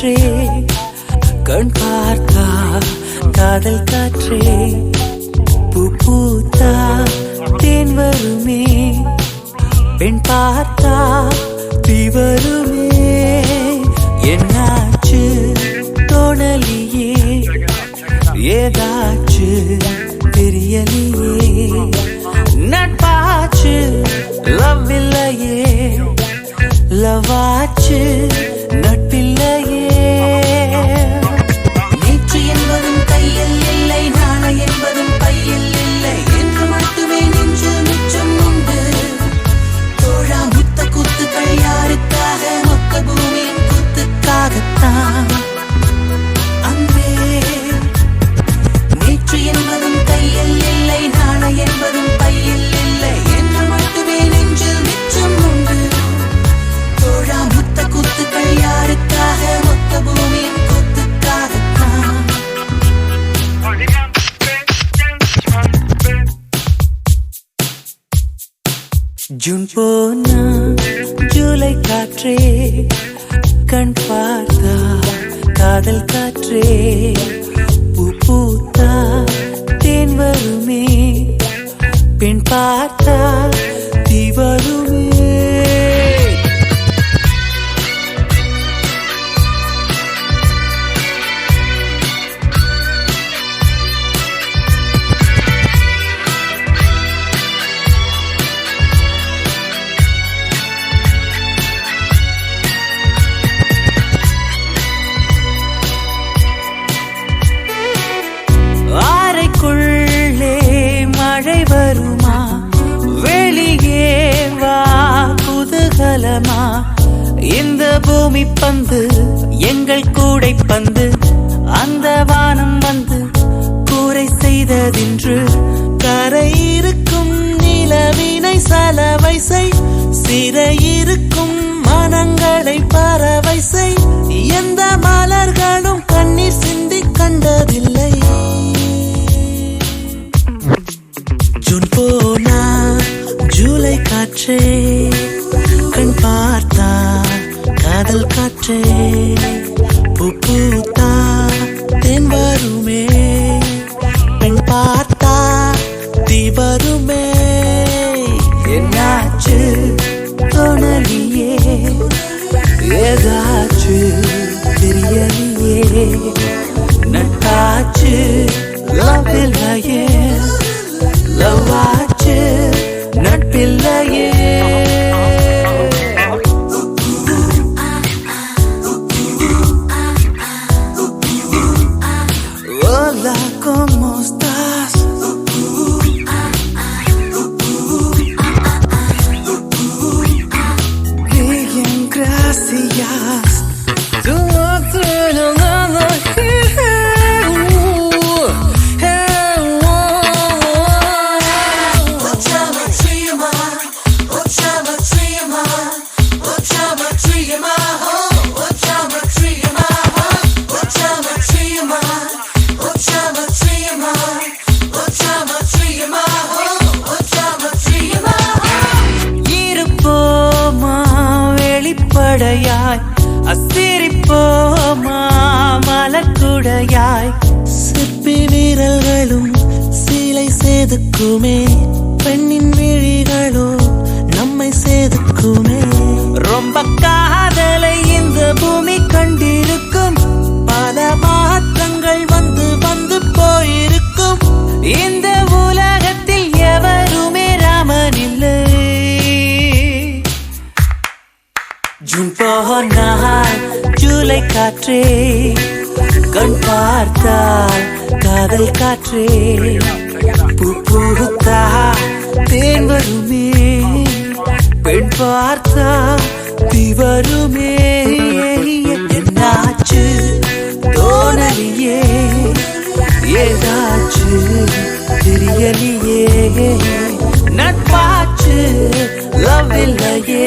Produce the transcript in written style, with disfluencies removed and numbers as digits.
காற்றே கண் பார்த்தா காதல் காற்றே பூ பூத்தா தேன் வருமே பெண் பார்த்தா தீ வருமே என்னாச்சு தோணலியே ஏதாச்சு தெரியலையே நட்பாச்சு லவ் இல்லையே லவாச்சு நட்பில்லையே நேற்று என்பதும் கையில் இல்லை நாளை என்பதும் பையில் இல்லை என்று மட்டுமே நெஞ்சு மிச்சம் உண்டு தோழா முத்த குத்துக்கள் யாருக்காக மொத்த பூமியின் குத்துக்காகத்தான் அன்பே நேற்று என்பதும் கையில் இல்லை நாளை என்பதும் பையில் இல்லை என்று மட்டுமே நெஞ்சு மிச்சம் உண்டு தோழா முத்த குத்துக்கள் யாருக்காக மொத்த பூமியின் குத்துக்காகத்தான் ஜூன் போனா ஜூலை காற்றே கண் பார்த்தா காதல் காற்றே பூ பூத்தா தேன் வருமே பெண் பார்த்தா தீ வருமே அறைக்குள்ளே மழை வருமா வெளியே வா குதூகலமா இந்த பூமி பந்து எங்கள் கூடை பந்து அந்த வானம் வந்து கூரை செய்ததென்று கரை இருக்கும் நிலவினை சலவை செய் சிறையிருக்கும் மனங்களை பறவை செய் எந்த மலர்களும் கண்ணீர் சிந்தி கண்டதில்லை ஜூன் போனா ஜூலை காற்றே கண் பார்த்தா காதல் காற்றே பூ பூத்தா தேன் வருமே பெண் பார்த்தா தீ வருமே என்னாச்சு தோணலியே ஏதாச்சு தெரியலையே நட்டாச்சு லவ் இல்லையே லவாச்சு நட்பில்லையே Hola, ¿cómo estás? Bien, gracias. Tu otro lado வெளிப்படையாய் அசிரிப்போமா மலக்குடையாய் சிற்பி வீரர்களும் சீலை சேதுக்குமே பெண்ணின் விழிகளோ நம்மை சேதுக்குமே ரொம்ப காதலை இந்த பூமி கண்டிருக்கும் பல மாற்றங்கள் வந்து வந்து போயிருக்கும் இந்த உலகத்தில் எவருமே ராமன் இல்லை ஜூன் போனால் ஜூலை காற்றே கண் பார்த்தால் காதல் காற்றே பூ பூத்தா தேன் வருமே பெண் பார்த்தா தீ வருமே என்னாச்சு தோணலியே ஏதாச்சு தெரியலையே நட்பாச்சு லவ் இல்லையே